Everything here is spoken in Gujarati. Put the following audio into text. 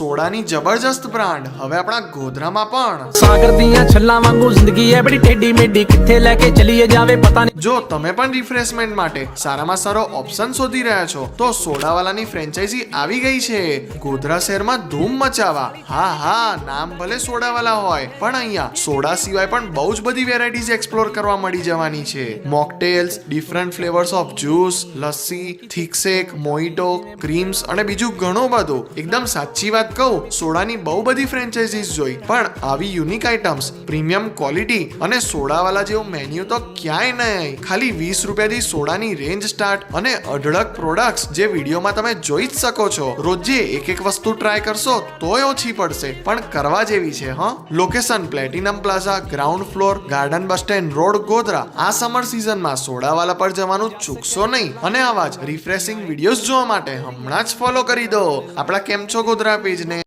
સોડાની જબરજસ્ત બ્રાન્ડ હવે આપણા ગોધરામાં પણ। સાગર દિયા છલ્લા વાંગુ જિંદગી એ બડી ટેડી મેડી કિથે લેકે ચલીએ જાવે પતા નહીં। જો તમે પણ રિફ્રેશમેન્ટ માટે સારામાં સારો ઓપ્શન શોધી રહ્યા છો તો સોડાવાલાની ફ્રેન્ચાઇઝી આવી ગઈ છે ગોધરા શહેરમાં ધૂમ મચાવવા। હા નામ ભલે સોડાવાલા હોય પણ અહીંયા સોડા સિવાય પણ બહુ જ બધી વેરાયટીઝ એક્સપ્લોર કરવા મળી જવાની છે। Mocktails, different flavours of juice, lassi, thick shake, mojito, creams અને બીજું ઘણું બધું। એકદમ સાચી વાત કહું, સોડાની બહુ બધી ફ્રેન્ચાઇઝીસ જોઈ પણ આવી યુનિક આઇટમ્સ, પ્રીમિયમ ક્વોલિટી અને સોડાવાલા જેવું મેન્યુ તો ક્યાંય નહીં। ખાલી 20 રૂપિયાથી સોડાની રેન્જ સ્ટાર્ટ અને અઢળક પ્રોડક્ટ્સ જે વિડીયોમાં તમે જોઈ જ શકો છો। રોજે એક વસ્તુ ટ્રાય કરશો તોય ઓછી પડશે પણ કરવા જેવી છે। Location platinum plaza, ground floor, garden bus stand road, Godhra. આ સમર સિઝનમાં સોડાવાલા પર જવાનું ચૂકશો નહીં અને આવા જ રિફ્રેશિંગ વિડીયોઝ જોવા માટે હમણાં જ ફોલો કરી દો આપણા કેમ છો ગોધરા પેજને।